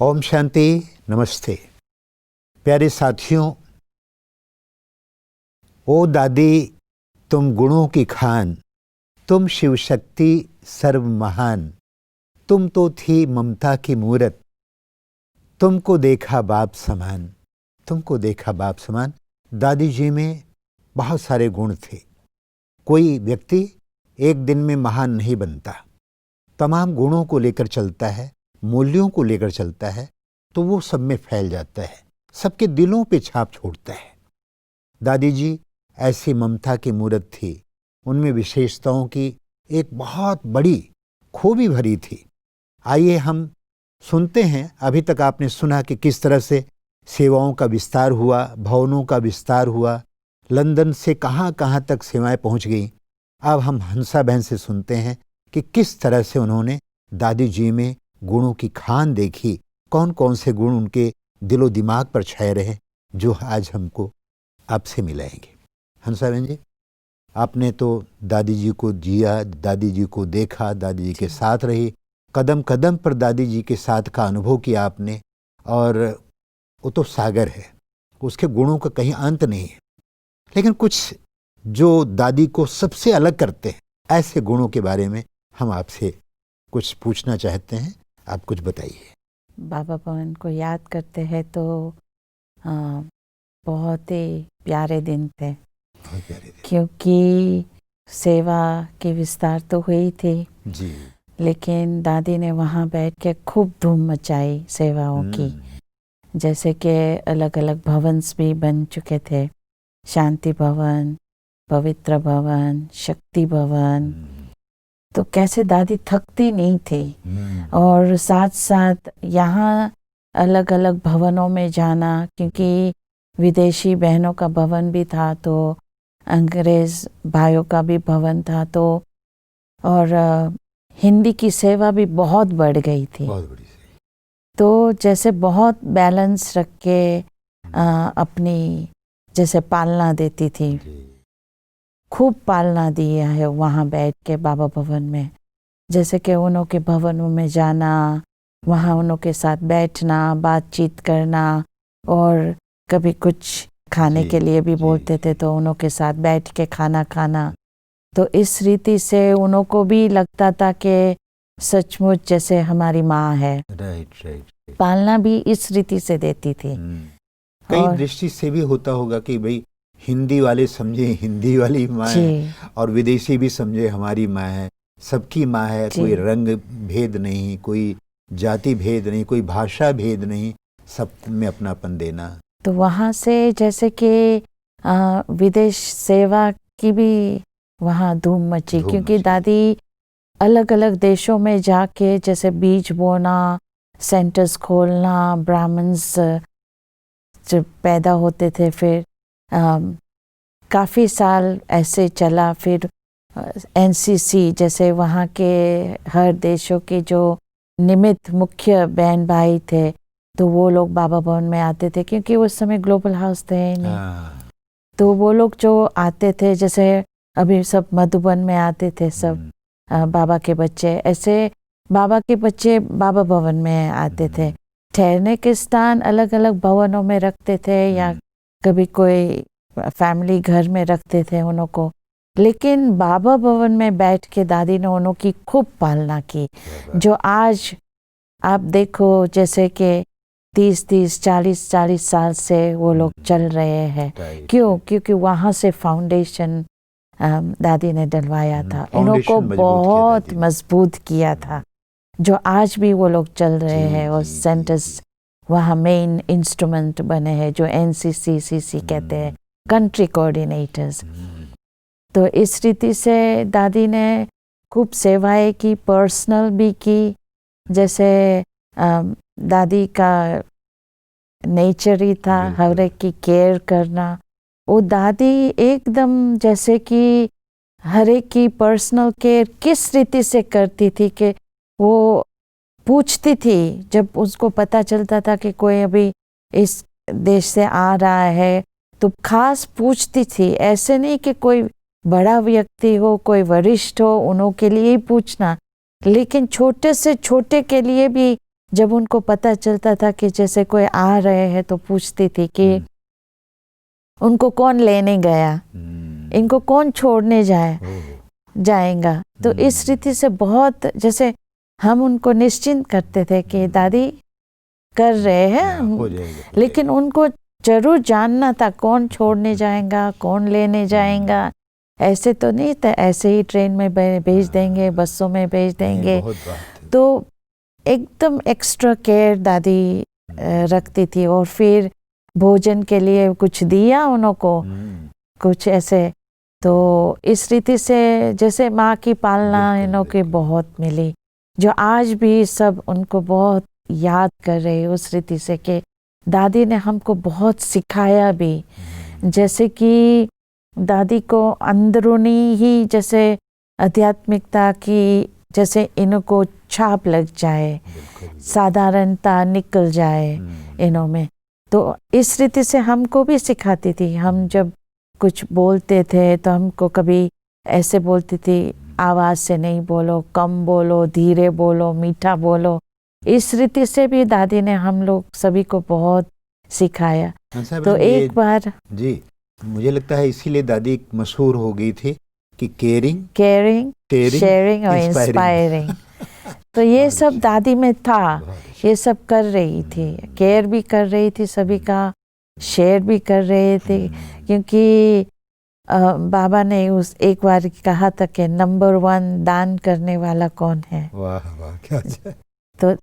ओम शांति, नमस्ते प्यारे साथियों। ओ दादी तुम गुणों की खान, तुम शिव शक्ति सर्व महान, तुम तो थी ममता की मूरत, तुमको देखा बाप समान, तुमको देखा बाप समान। दादी जी में बहुत सारे गुण थे। कोई व्यक्ति एक दिन में महान नहीं बनता, तमाम गुणों को लेकर चलता है, मूल्यों को लेकर चलता है, तो वो सब में फैल जाता है, सबके दिलों पे छाप छोड़ता है। दादी जी ऐसी ममता की मूरत थी, उनमें विशेषताओं की एक बहुत बड़ी खूबी भरी थी। आइए हम सुनते हैं। अभी तक आपने सुना कि किस तरह से सेवाओं का विस्तार हुआ, भवनों का विस्तार हुआ, लंदन से कहाँ कहाँ तक सेवाएं पहुँच गईं। अब हम हंसा बहन से सुनते हैं कि किस तरह से उन्होंने दादी जी में गुणों की खान देखी, कौन कौन से गुण उनके दिलो दिमाग पर छाए रहे, जो आज हमको आपसे मिलाएंगे। हंसा बहन जी, आपने तो दादी जी को जिया, दादी जी को देखा, दादी जी के साथ रही, कदम कदम पर दादी जी के साथ का अनुभव किया आपने, और वो तो सागर है, उसके गुणों का कहीं अंत नहीं है। लेकिन कुछ जो दादी को सबसे अलग करते हैं, ऐसे गुणों के बारे में हम आपसे कुछ पूछना चाहते हैं। आप कुछ बताइए। बाबा भवन को याद करते हैं तो बहुत ही प्यारे दिन थे, बहुत प्यारे दिन। क्योंकि सेवा की विस्तार तो हुई थी जी, लेकिन दादी ने वहाँ बैठ के खूब धूम मचाई सेवाओं की। जैसे कि अलग अलग भवन्स भी बन चुके थे, शांति भवन, पवित्र भवन, शक्ति भवन। तो कैसे दादी थकती नहीं थी, और साथ साथ यहाँ अलग अलग भवनों में जाना, क्योंकि विदेशी बहनों का भवन भी था, तो अंग्रेज भाइयों का भी भवन था, तो और हिंदी की सेवा भी बहुत बढ़ गई थी। बहुत बड़ी। तो जैसे बहुत बैलेंस रख के अपनी जैसे पालना देती थी, खूब पालना दिया है वहाँ बैठ के बाबा भवन में। जैसे कि उन्हों के भवनों में जाना, वहाँ उन्हों के साथ बैठना, बातचीत करना, और कभी कुछ खाने के लिए भी बोलते थे तो उन्हों के साथ बैठ के खाना खाना। तो इस रीति से उन्हों को भी लगता था कि सचमुच जैसे हमारी माँ है। राइट। पालना भी इस रीति से देती थी। कई दृष्टि से भी होता होगा कि भाई हिंदी वाले समझे हिंदी वाली माँ है, और विदेशी भी समझे हमारी माँ है, सबकी माँ है, कोई रंग भेद नहीं, कोई जाति भेद नहीं, कोई भाषा भेद नहीं, सब में अपनापन देना। तो वहाँ से जैसे कि विदेश सेवा की भी वहाँ धूम मची, क्योंकि दादी अलग अलग देशों में जाके जैसे बीज बोना, सेंटर्स खोलना, ब्राह्मण्स जब पैदा होते थे, फिर काफ़ी साल ऐसे चला। फिर एनसीसी जैसे वहाँ के हर देशों के जो निमित्त मुख्य बहन भाई थे, तो वो लोग बाबा भवन में आते थे, क्योंकि उस समय ग्लोबल हाउस थे नहीं। तो वो लोग जो आते थे, जैसे अभी सब मधुबन में आते थे सब बाबा के बच्चे, ऐसे बाबा के बच्चे बाबा भवन में आते थे। ठहरने के स्थान अलग अलग भवनों में रखते थे, या कभी कोई फैमिली घर में रखते थे उन्हों को, लेकिन बाबा भवन में बैठ के दादी ने उन्हों की खूब पालना की। जो आज आप देखो जैसे कि 30-30, 40-40 साल से वो लोग चल रहे हैं। क्यों? क्योंकि वहाँ से फाउंडेशन दादी ने डलवाया था, उन्हों को बहुत मजबूत किया था, जो आज भी वो लोग चल रहे हैं। और सेंटर्स वहाँ मेन इंस्ट्रूमेंट बने हैं, जो NCCCC कहते हैं, कंट्री कोऑर्डिनेटर्स। तो इस रीति से दादी ने खूब सेवाएं की, पर्सनल भी की। जैसे दादी का नेचर ही था हर एक की केयर करना। वो दादी एकदम जैसे कि हर एक की पर्सनल केयर किस रीति से करती थी कि वो पूछती थी, जब उसको पता चलता था कि कोई अभी इस देश से आ रहा है, तो खास पूछती थी। ऐसे नहीं कि कोई बड़ा व्यक्ति हो, कोई वरिष्ठ हो, उन्हों के लिए ही पूछना, लेकिन छोटे से छोटे के लिए भी जब उनको पता चलता था कि जैसे कोई आ रहे हैं तो पूछती थी कि उनको कौन लेने गया, इनको कौन छोड़ने जाएगा। तो इस रीति से बहुत जैसे हम उनको निश्चिंत करते थे कि दादी कर रहे हैं, लेकिन उनको जरूर जानना था कौन छोड़ने जाएगा, कौन लेने जाएगा। ऐसे तो नहीं था ऐसे ही ट्रेन में भेज देंगे, बसों में भेज देंगे। तो एकदम एक्स्ट्रा केयर दादी रखती थी। और फिर भोजन के लिए कुछ दिया उनको, कुछ ऐसे। तो इस रीति से जैसे माँ की पालना इन्हों की बहुत मिली, जो आज भी सब उनको बहुत याद कर रहे उस रीति से कि दादी ने हमको बहुत सिखाया भी। जैसे कि दादी को अंदरूनी ही जैसे आध्यात्मिकता की जैसे इनको छाप लग जाए, साधारणता निकल जाए इन्हों में। तो इस रीति से हमको भी सिखाती थी। हम जब कुछ बोलते थे तो हमको कभी ऐसे बोलती थी, आवाज़ से नहीं बोलो, कम बोलो, धीरे बोलो, मीठा बोलो। इस रीति से भी दादी ने हम लोग सभी को बहुत सिखाया। तो एक बार जी, मुझे लगता है इसीलिए दादी मशहूर हो गई थी कि केयरिंग, शेयरिंग और इंस्पायरिंग। तो ये सब दादी में था, ये सब कर रही थी, केयर भी कर रही थी सभी का, शेयर भी कर रहे थे। क्योंकि बाबा ने उस एक बार कहा था कि नंबर 1 दान करने वाला कौन है। वाह वाह, क्या अच्छा। तो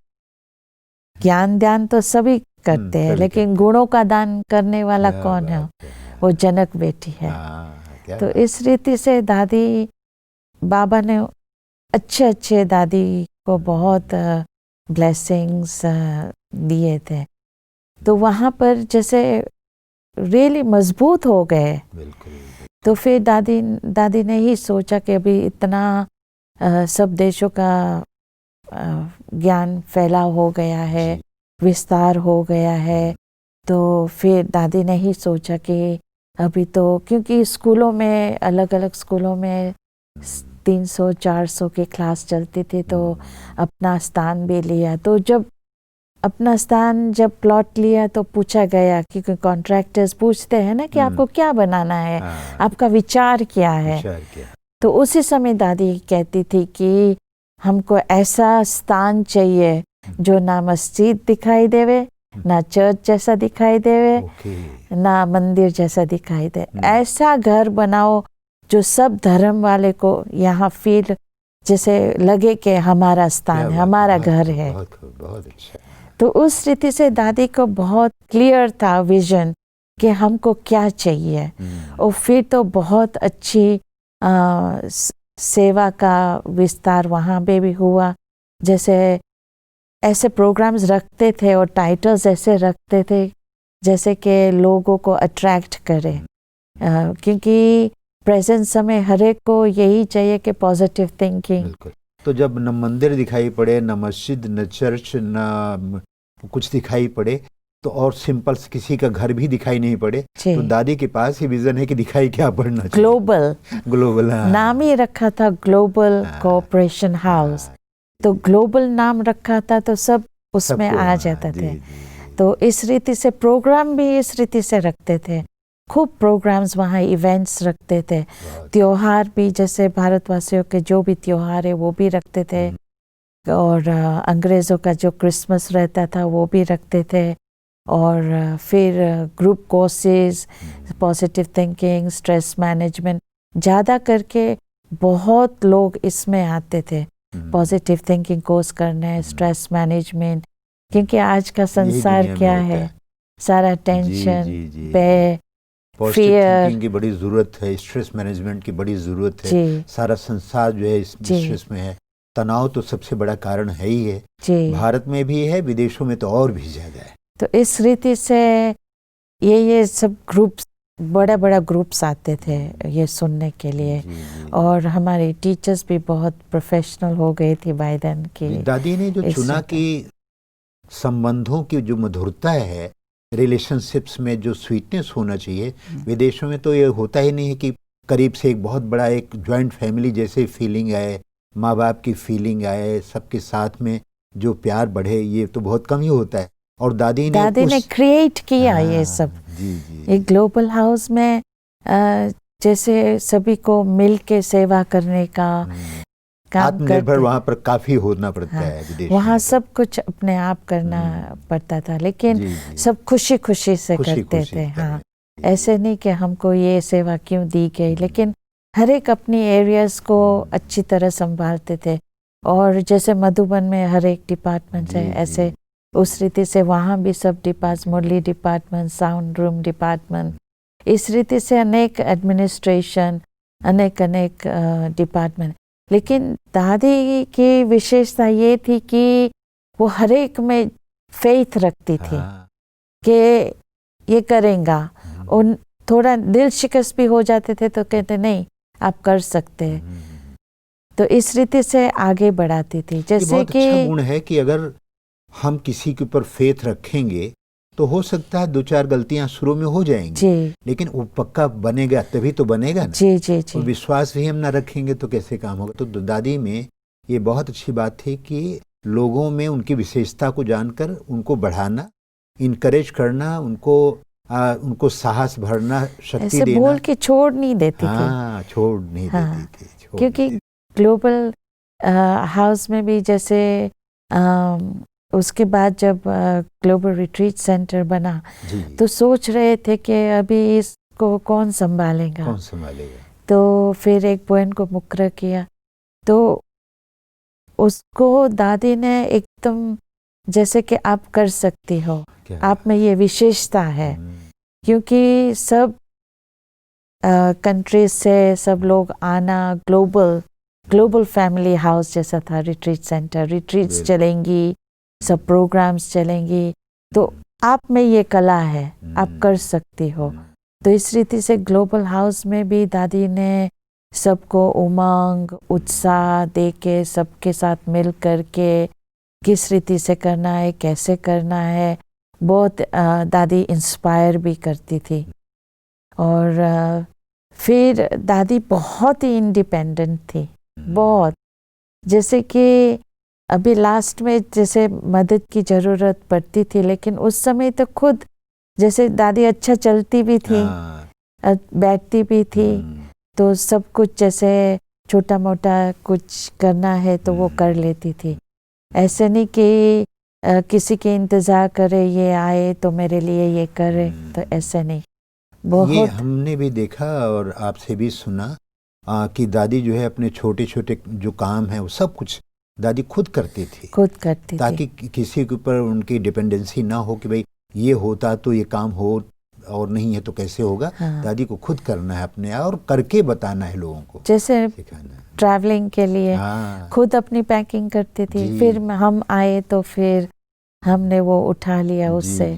ज्ञान ध्यान तो सभी करते हैं, लेकिन गुणों का दान करने वाला कौन है? वो जनक बेटी है। तो इस रीति से दादी, बाबा ने अच्छे दादी को बहुत ब्लेसिंग्स दिए थे। तो वहाँ पर जैसे रियली मजबूत हो गए। तो फिर दादी ने ही सोचा कि अभी इतना सब देशों का ज्ञान फैला हो गया है, विस्तार हो गया है। तो फिर दादी ने ही सोचा कि अभी तो, क्योंकि स्कूलों में अलग अलग स्कूलों में 300-400 की क्लास चलती थी, तो अपना स्थान भी लिया। तो जब अपना स्थान जब प्लॉट लिया तो पूछा गया, क्योंकि कॉन्ट्रैक्टर्स पूछते हैं ना कि आपको क्या बनाना है, आपका विचार क्या है। तो उसी समय दादी कहती थी कि हमको ऐसा स्थान चाहिए जो ना मस्जिद दिखाई देवे, ना चर्च जैसा दिखाई देवे, ना मंदिर जैसा दिखाई दे। ऐसा घर बनाओ जो सब धर्म वाले को यहाँ फील जैसे लगे कि हमारा स्थान है, हमारा घर है। बहुत अच्छा। तो उस रीति से दादी को बहुत क्लियर था विजन कि हमको क्या चाहिए। और फिर तो बहुत अच्छी सेवा का विस्तार वहाँ पे भी हुआ। जैसे ऐसे प्रोग्राम्स रखते थे और टाइटल्स ऐसे रखते थे जैसे कि लोगों को अट्रैक्ट करे, क्योंकि प्रेजेंट समय हर एक को यही चाहिए कि पॉजिटिव थिंकिंग। तो जब न मंदिर दिखाई पड़े, न मस्जिद, न चर्च, न कुछ दिखाई पड़े, तो और सिंपल किसी का घर भी दिखाई नहीं पड़े, तो दादी के पास ही विजन है कि दिखाई क्या पड़ना चाहिए। ग्लोबल नाम ही रखा था, ग्लोबल कोऑपरेशन हाउस। तो ग्लोबल नाम रखा था तो सब उसमें आ जाते थे। तो इस रीति से प्रोग्राम भी इस रीति से रखते थे, खूब प्रोग्राम्स वहाँ, इवेंट्स रखते थे। त्योहार भी जैसे भारतवासियों के जो भी त्योहार है वो भी रखते थे। और अंग्रेज़ों का जो क्रिसमस रहता था वो भी रखते थे। और फिर group courses, positive thinking, stress management, ज़्यादा करके बहुत लोग इसमें आते थे पॉजिटिव थिंकिंग कोर्स करने, स्ट्रेस मैनेजमेंट। क्योंकि आज का संसार क्या है, सारा टेंशन, भय, फियर की बड़ी ज़रूरत है, स्ट्रेस मैनेजमेंट की बड़ी ज़रूरत है। सारा संसार जो है इस स्ट्रेस में है। तनाव तो सबसे बड़ा कारण है ही है, भारत में भी है, विदेशों में तो और भी ज़्यादा है। तो इस रीति से ये सब ग्रुप्स, बड़ा ग्रुप्स आते थे ये सुनने के लिए। और हमारे टीचर्स भी बहुत प्रोफेशनल हो गए थे बाय देन की। दादी ने जो चुना कि संबंधों की जो मधुरता है, रिलेशनशिप्स में जो स्वीटनेस होना चाहिए, विदेशों में तो ये होता ही नहीं है कि करीब से एक बहुत बड़ा एक जॉइंट फैमिली जैसे फीलिंग आए, माँ बाप की फीलिंग आए, सबके साथ में जो प्यार बढ़े, ये तो बहुत कम ही होता है। और दादी ने क्रिएट किया ये सब। जी जी। एक ग्लोबल हाउस में जैसे सभी को मिल के सेवा करने का काम, आत्मनिर्भर वहाँ पर काफी होना पड़ता है विदेश वहाँ में। सब कुछ अपने आप करना पड़ता था, लेकिन सब खुशी खुशी से करते थे। हाँ, ऐसे नहीं कि हमको ये सेवा क्यों दी गई, लेकिन हर एक अपनी एरियाज को अच्छी तरह संभालते थे। और जैसे मधुबन में हर एक डिपार्टमेंट है, ऐसे उस रीति से वहाँ भी सब डिपार्टमेंट, मुरली डिपार्टमेंट, साउंड रूम डिपार्टमेंट, इस रीति से अनेक एडमिनिस्ट्रेशन, अनेक डिपार्टमेंट। लेकिन दादी की विशेषता ये थी कि वो हर एक में फेथ रखती थी कि ये करेगा। और थोड़ा दिल शिकस्त भी हो जाते थे तो कहते नहीं, आप कर सकते हैं। तो इस रीति से आगे बढ़ाती थी। जैसे कि अच्छा गुण है कि अगर हम किसी के ऊपर फेथ रखेंगे तो हो सकता है 2-4 गलतियां शुरू में हो जाएंगी जी, लेकिन वो पक्का बनेगा, तभी तो बनेगा ना। जी जी जी। विश्वास ही हम ना रखेंगे तो कैसे काम होगा। तो दादी में ये बहुत अच्छी बात थी कि लोगों में उनकी विशेषता को जानकर उनको बढ़ाना, इनकरेज करना, उनको साहस भरना, शक्ति देना। बोल के छोड़ नहीं देती थी। छोड़ नहीं देती थी। क्योंकि ग्लोबल हाउस में भी जैसे उसके बाद जब ग्लोबल रिट्रीट सेंटर बना तो सोच रहे थे कि अभी इसको कौन संभालेगा। तो फिर एक बहन को मुकर्रर किया, तो उसको दादी ने एकदम जैसे कि आप कर सकती हो, आप में ये विशेषता है। क्योंकि सब कंट्रीज से सब लोग आना, ग्लोबल फैमिली हाउस जैसा था रिट्रीट सेंटर, रिट्रीट्स चलेंगी, सब प्रोग्राम्स चलेंगी, तो आप में ये कला है, आप कर सकती हो। तो इस रीति से ग्लोबल हाउस में भी दादी ने सबको उमंग, उत्साह दे के, सबके साथ मिल कर के किस रीति से करना है, कैसे करना है, बहुत दादी इंस्पायर भी करती थी। और फिर दादी बहुत ही इंडिपेंडेंट थी, बहुत। जैसे कि अभी लास्ट में जैसे मदद की ज़रूरत पड़ती थी, लेकिन उस समय तो खुद जैसे दादी अच्छा चलती भी थी, बैठती भी थी, तो सब कुछ जैसे छोटा मोटा कुछ करना है तो वो कर लेती थी। ऐसे नहीं कि किसी के इंतज़ार करे, ये आए तो मेरे लिए ये करे, तो ऐसे नहीं। बहुत ये हमने भी देखा और आपसे भी सुना कि दादी जो है अपने छोटे छोटे जो काम है वो सब कुछ दादी खुद करती थी, ताकि किसी के ऊपर उनकी डिपेंडेंसी ना हो कि भाई ये होता तो ये काम हो और नहीं है तो कैसे होगा। दादी को खुद करना है अपने और करके बताना है लोगों को, जैसे ट्रैवलिंग के लिए खुद अपनी पैकिंग करती थी, फिर हम आए तो फिर हमने वो उठा लिया, उससे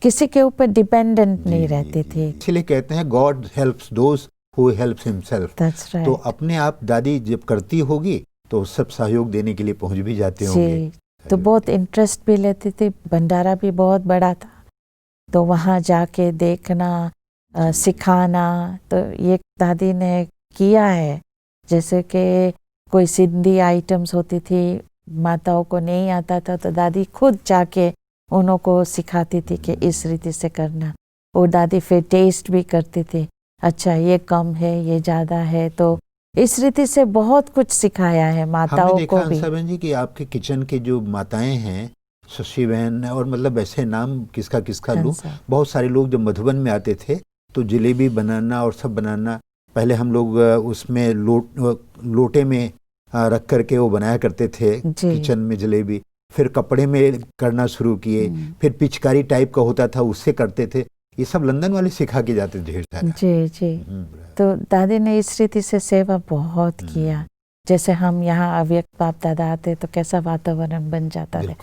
किसी के ऊपर डिपेंडेंट नहीं रहती थी। इसलिए कहते हैं God helps those who helps himself. तो अपने आप दादी जब करती होगी तो सब सहयोग देने के लिए पहुंच भी जाते होंगे। तो बहुत इंटरेस्ट भी लेती थी। भंडारा भी बहुत बड़ा था, तो वहाँ जाके देखना, सिखाना, तो ये दादी ने किया है। जैसे कि कोई सिंधी आइटम्स होती थी, माताओं को नहीं आता था, तो दादी खुद जाके उन्हों को सिखाती थी कि इस रीति से करना। और दादी फिर टेस्ट भी करती थी, अच्छा ये कम है, ये ज़्यादा है, तो इस रीति से बहुत कुछ सिखाया है माताओं को भी। हमने देखा जी कि आपके किचन के जो माताएं हैं, शशि बहन और मतलब ऐसे नाम किसका लूं, बहुत सारे लोग जब मधुबन में आते थे तो जलेबी बनाना और सब बनाना, पहले हम लोग उसमें लोटे में रख करके वो बनाया करते थे किचन में जलेबी, फिर कपड़े में करना शुरू किए, फिर पिचकारी टाइप का होता था उससे करते थे। ये सब लंदन वाले सिखा के जाते ढेर सारा। जी। तो दादी ने इस रीति से सेवा बहुत किया। जैसे हम यहाँ अव्यक्त बाप दादा आते तो कैसा वातावरण बन जाता था,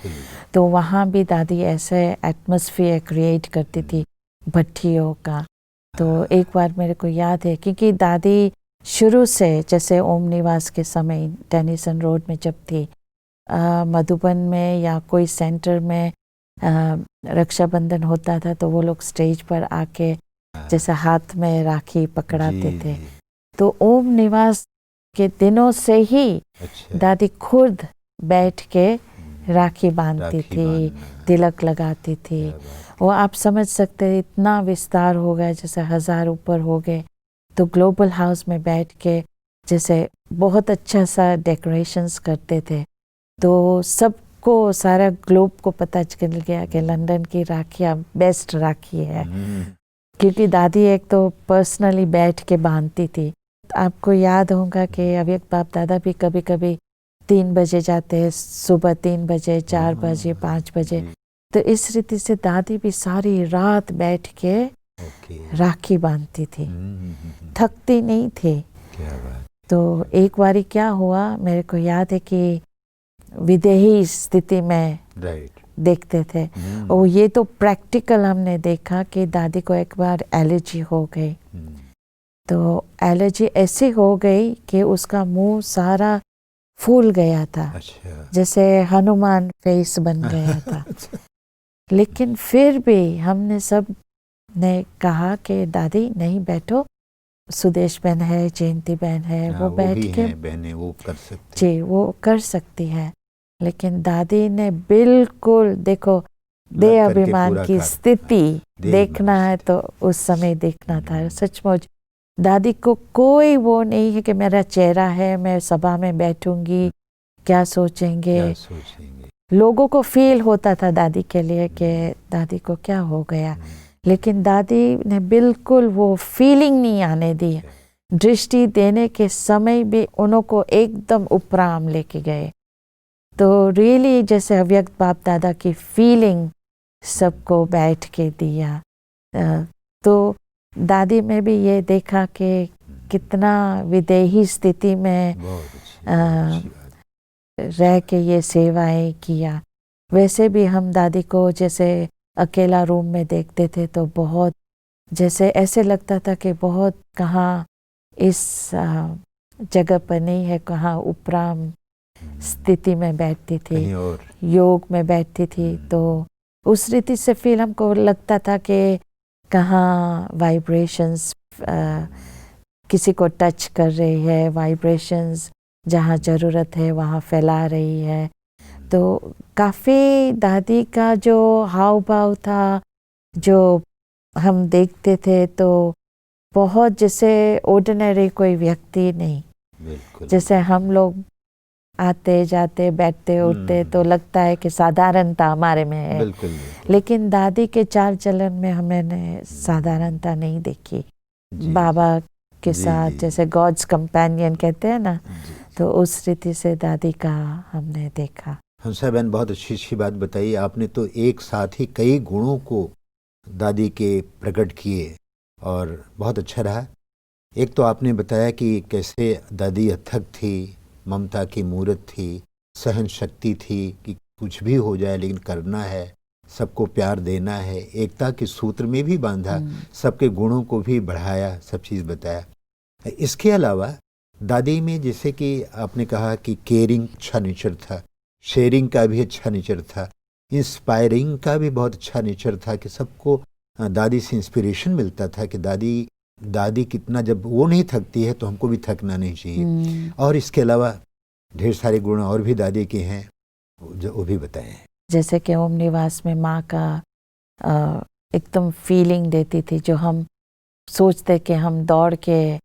तो वहाँ भी दादी ऐसे एटमॉस्फेयर क्रिएट करती थी भट्टियों का। तो एक बार मेरे को याद है, क्योंकि दादी शुरू से जैसे ओम निवास के समय टेनिसन रोड में जब थी, मधुबन में या कोई सेंटर में रक्षाबंधन होता था तो वो लोग स्टेज पर आके जैसे हाथ में राखी पकड़ाते थे। तो ओम निवास के दिनों से ही दादी खुद बैठ के राखी बांधती राखी थी, बांधना। तिलक लगाती थी। क्या बात। वो आप समझ सकते हैं, इतना विस्तार हो गया, जैसे 1000 ऊपर हो गए। तो ग्लोबल हाउस में बैठ के जैसे बहुत अच्छा सा डेकोरेशंस करते थे, तो सबको, सारा ग्लोब को पता चल गया कि लंदन की राखियाँ बेस्ट राखी है। क्योंकि दादी एक तो पर्सनली बैठ के बांधती थी। आपको याद होगा कि अव्यक्त बाप दादा भी कभी कभी 3 बजे जाते हैं, सुबह 3 बजे, 4 बजे, 5 बजे। तो इस रीति से दादी भी सारी रात बैठ के राखी बांधती थी, थकती नहीं थी। क्या बात। तो एक बारी क्या हुआ, मेरे को याद है कि विदेही स्थिति में राइट। देखते थे, और ये तो प्रैक्टिकल हमने देखा कि दादी को एक बार एलर्जी हो गई। तो एलर्जी ऐसी हो गई कि उसका मुंह सारा फूल गया था। अच्छा। जैसे हनुमान फेस बन गया था। लेकिन फिर भी हमने सब ने कहा कि दादी नहीं बैठो, सुदेश बहन है, जयंती बहन है, वो बैठ के बहनें वो कर सकती। जी, वो कर सकती है। लेकिन दादी ने बिल्कुल, देखो दे अभिमान की स्थिति देखना है तो उस समय देखना था। सचमुच दादी को कोई वो नहीं है कि मेरा चेहरा है, मैं सभा में बैठूंगी, क्या सोचेंगे। लोगों को फील होता था दादी के लिए कि दादी को क्या हो गया, लेकिन दादी ने बिल्कुल वो फीलिंग नहीं आने दी। दृष्टि देने के समय भी उनको एकदम उपराम लेके गए। तो रियली जैसे अव्यक्त बाप दादा की फीलिंग सबको बैठ के दिया। तो दादी में भी ये देखा कि कितना विदेही स्थिति में रह के ये सेवाएं किया। वैसे भी हम दादी को जैसे अकेला रूम में देखते थे तो बहुत जैसे ऐसे लगता था कि बहुत कहाँ इस जगह पर नहीं है, कहाँ उपराम स्थिति में बैठती थी, योग में बैठती थी। तो उस रीति से फील हमको लगता था कि कहाँ वाइब्रेशंस किसी को टच कर रही है, वाइब्रेशंस जहाँ ज़रूरत है वहाँ फैला रही है। तो काफ़ी दादी का जो हाव भाव था, जो हम देखते थे, तो बहुत जैसे ऑर्डिनरी कोई व्यक्ति नहीं। जैसे हम लोग आते जाते बैठते उठते तो लगता है कि साधारणता हमारे में है। बिल्कुल। लेकिन दादी के चाल चलन में हमने साधारणता नहीं देखी। बाबा के साथ जैसे गॉड्स कंपेनियन कहते हैं ना, तो उस रीति से दादी का हमने देखा। हंसा बहन, बहुत अच्छी बात बताई आपने। तो एक साथ ही कई गुणों को दादी के प्रकट किए और बहुत अच्छा रहा। एक तो आपने बताया कि कैसे दादी अथक थी, ममता की मूरत थी, सहन शक्ति थी कि कुछ भी हो जाए लेकिन करना है, सबको प्यार देना है, एकता के सूत्र में भी बांधा, सबके गुणों को भी बढ़ाया, सब चीज़ बताया। इसके अलावा दादी में जैसे कि आपने कहा कि केयरिंग अच्छा नेचर था, शेयरिंग का भी अच्छा नेचर था, इंस्पायरिंग का भी बहुत अच्छा नेचर था कि सबको दादी से इंस्पिरेशन मिलता था कि दादी कितना, जब वो नहीं थकती है तो हमको भी थकना नहीं चाहिए। और इसके अलावा ढेर सारे गुण और भी दादी के हैं, जो वो भी बताएं। जैसे कि ओम निवास में माँ का एकदम फीलिंग देती थी, जो हम सोचते कि हम दौड़ के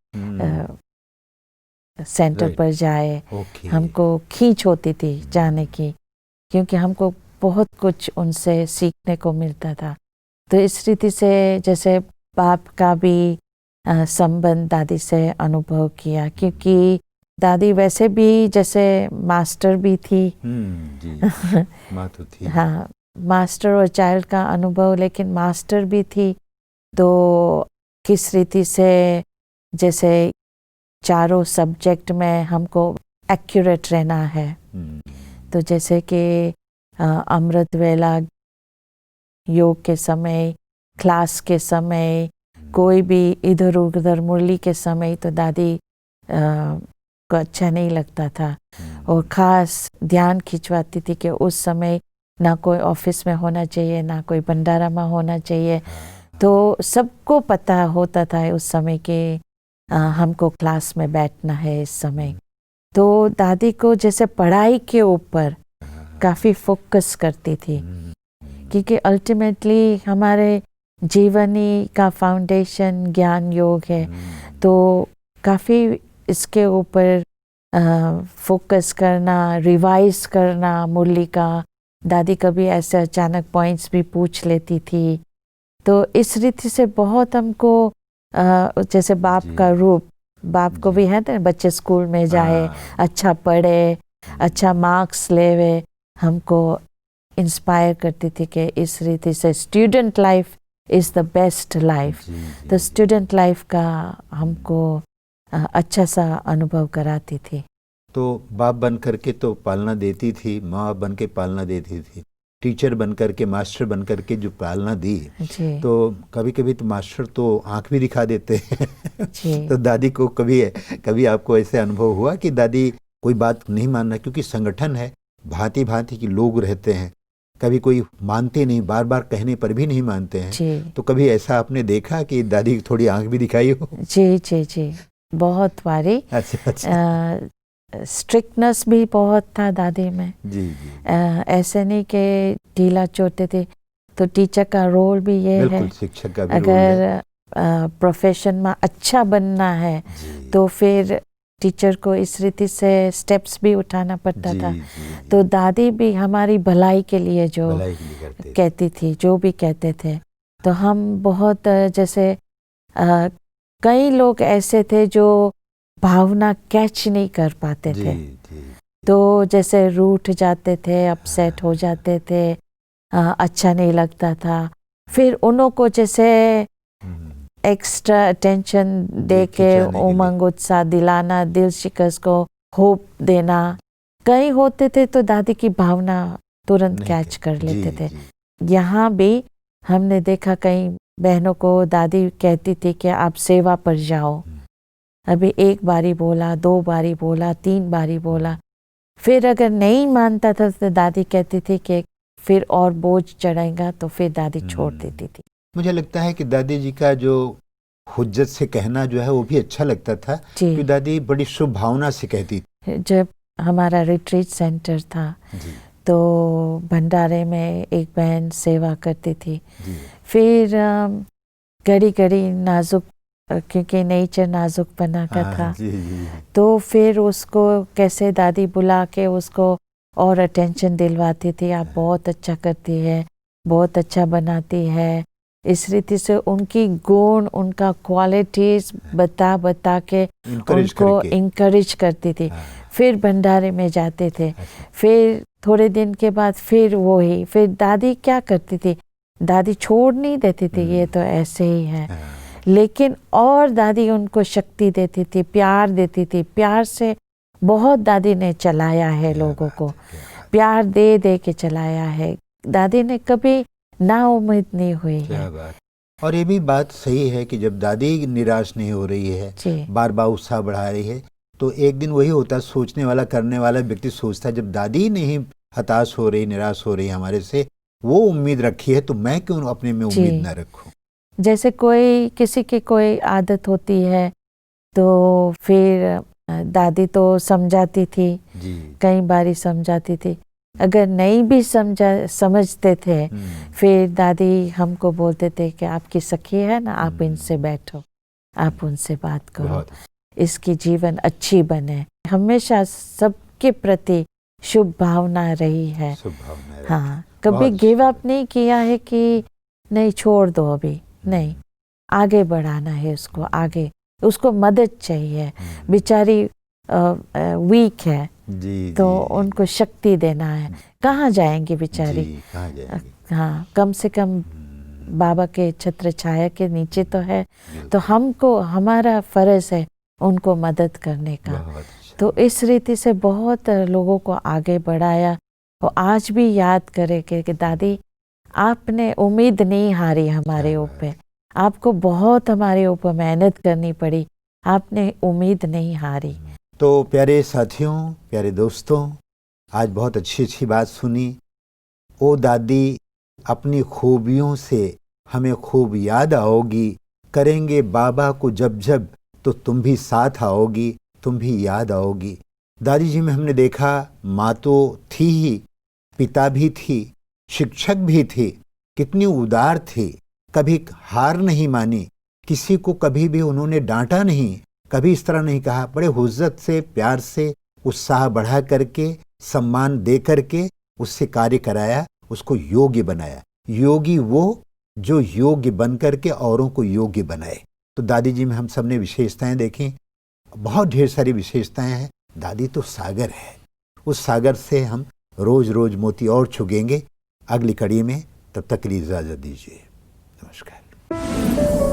सेंटर पर जाए, हमको खींच होती थी जाने की, क्योंकि हमको बहुत कुछ उनसे सीखने को मिलता था। तो इस रीति से जैसे बाप का भी संबंध दादी से अनुभव किया, क्योंकि दादी वैसे भी जैसे मास्टर भी थी। जी माँ तो थी। हाँ, मास्टर और चाइल्ड का अनुभव, लेकिन मास्टर भी थी। तो किस रीति से जैसे चारों सब्जेक्ट में हमको एक्यूरेट रहना है। तो जैसे कि अमृत वेला, योग के समय, क्लास के समय, कोई भी इधर उधर मुरली के समय, तो दादी को अच्छा नहीं लगता था। और ख़ास ध्यान खिंचवाती थी कि उस समय ना कोई ऑफिस में होना चाहिए, ना कोई भंडारा में होना चाहिए। तो सबको पता होता था उस समय कि हमको क्लास में बैठना है इस समय। तो दादी को जैसे पढ़ाई के ऊपर काफ़ी फोकस करती थी, क्योंकि अल्टीमेटली हमारे जीवनी का फाउंडेशन ज्ञान योग है, तो काफ़ी इसके ऊपर फोकस करना, रिवाइज करना मुरली का। दादी कभी ऐसे अचानक पॉइंट्स भी पूछ लेती थी, तो इस रीति से बहुत हमको जैसे बाप का रूप, बाप को भी है ना, बच्चे स्कूल में जाए, अच्छा पढ़े, अच्छा मार्क्स लेवे, हमको इंस्पायर करती थी कि इस रीति से student life is the best life. तो स्टूडेंट लाइफ का हमको अच्छा सा अनुभव कराती थी। तो बाप बन करके तो पालना देती थी, माँ बन के पालना देती थी, टीचर बन करके, मास्टर बन करके जो पालना दी, तो कभी कभी तो मास्टर तो आंख भी दिखा देते हैं। तो दादी को कभी आपको ऐसे अनुभव हुआ कि दादी कोई बात नहीं मानना, क्योंकि संगठन है, भांति भांति के लोग रहते हैं, कभी कोई मानते नहीं, बार बार कहने पर भी नहीं मानते हैं, तो कभी ऐसा आपने देखा कि दादी थोड़ी आंख भी दिखाई हो? जी जी जी, बहुत बारी। अच्छा। स्ट्रिक्टनेस भी बहुत था दादी में। जी जी। ऐसे नहीं कि ढीला चोटे थे, तो टीचर का रोल भी ये है, शिक्षक का भी अगर प्रोफेशन में अच्छा बनना है तो फिर टीचर को इस रीति से स्टेप्स भी उठाना पड़ता था। तो दादी भी हमारी भलाई के लिए जो कहती थी, जो भी कहते थे, तो हम बहुत जैसे कई लोग ऐसे थे जो भावना कैच नहीं कर पाते थे, तो जैसे रूठ जाते थे, अपसेट हो जाते थे, अच्छा नहीं लगता था, फिर उन्हों को जैसे एक्स्ट्रा अटेंशन दे के उमंग उत्साह दिलाना, दिल शिकस्त को होप देना। कई होते थे तो दादी की भावना तुरंत कैच कर लेते थे। यहाँ भी हमने देखा कई बहनों को दादी कहती थी कि आप सेवा पर जाओ, अभी एक बारी बोला, 2 बारी बोला, 3 बारी बोला, फिर अगर नहीं मानता था तो दादी कहती थी कि फिर और बोझ चढ़ेगा, तो फिर दादी छोड़ देती थी। मुझे लगता है कि दादी जी का जो हुज्जत से कहना जो है वो भी अच्छा लगता था, कि दादी बड़ी शुभ भावना से कहती थी। जब हमारा रिट्रीट सेंटर था तो भंडारे में एक बहन सेवा करती थी, फिर घड़ी घड़ी नाजुक, क्योंकि नेचर नाजुक बना का था, तो फिर उसको कैसे दादी बुला के उसको और अटेंशन दिलवाती थी, आप बहुत अच्छा करती है, बहुत अच्छा बनाती है, इस रीति से उनकी गुण, उनका क्वालिटीज बता के उनको इंकरेज करती थी। फिर भंडारे में जाते थे, फिर थोड़े दिन के बाद फिर वही, फिर दादी क्या करती थी, दादी छोड़ नहीं देती थी, ये तो ऐसे ही है, लेकिन और दादी उनको शक्ति देती थी, प्यार देती थी, प्यार से बहुत दादी ने चलाया है लोगों को, प्यार दे दे के चलाया है। दादी ने कभी ना उम्मीद नहीं हुई है। और ये भी बात सही है कि जब दादी निराश नहीं हो रही है, बार बार उत्साह बढ़ा रही है, तो एक दिन वही होता है, सोचने वाला, करने वाला व्यक्ति सोचता है, जब दादी नहीं हताश हो रही, निराश हो रही हमारे से, वो उम्मीद रखी है, तो मैं क्यों अपने में उम्मीद ना रखूं। जैसे कोई किसी की कोई आदत होती है, तो फिर दादी तो समझाती थी, कई बारी समझाती थी, अगर नहीं भी समझते थे, फिर दादी हमको बोलते थे कि आपकी सखी है ना, आप इनसे बैठो, आप उनसे बात करो, इसकी जीवन अच्छी बने। हमेशा सबके प्रति शुभ भावना रही है। हाँ, कभी गिव अप नहीं किया है कि नहीं छोड़ दो, अभी नहीं, आगे बढ़ाना है उसको, आगे उसको मदद चाहिए, बेचारी वीक है, तो उनको शक्ति देना है, कहाँ जाएंगे बेचारी, हाँ, कम से कम बाबा के छत्र छाया के नीचे तो है, तो हमको, हमारा फर्ज है उनको मदद करने का। तो इस रीति से बहुत लोगों को आगे बढ़ाया, और आज भी याद करे कि दादी आपने उम्मीद नहीं हारी हमारे ऊपर, आपको बहुत हमारे ऊपर मेहनत करनी पड़ी, आपने उम्मीद नहीं हारी। तो प्यारे साथियों, प्यारे दोस्तों, आज बहुत अच्छी अच्छी बात सुनी। ओ दादी, अपनी खूबियों से हमें खूब याद आओगी, करेंगे बाबा को जब जब, तो तुम भी साथ आओगी, तुम भी याद आओगी। दादी जी में हमने देखा माँ तो थी ही, पिता भी थी, शिक्षक भी थे, कितनी उदार थे, कभी हार नहीं मानी, किसी को कभी भी उन्होंने डांटा नहीं, कभी इस तरह नहीं कहा, बड़े हुज्जत से, प्यार से, उत्साह बढ़ा करके, सम्मान दे करके उससे कार्य कराया, उसको योग्य बनाया। योगी वो जो योग्य बन करके औरों को योग्य बनाए। तो दादी जी में हम सब ने विशेषताएं देखी, बहुत ढेर सारी विशेषताएं हैं। दादी तो सागर है, उस सागर से हम रोज रोज मोती और छुगेंगे अगली कड़ी में। तब तक के लिए इजाजत दीजिए, नमस्कार।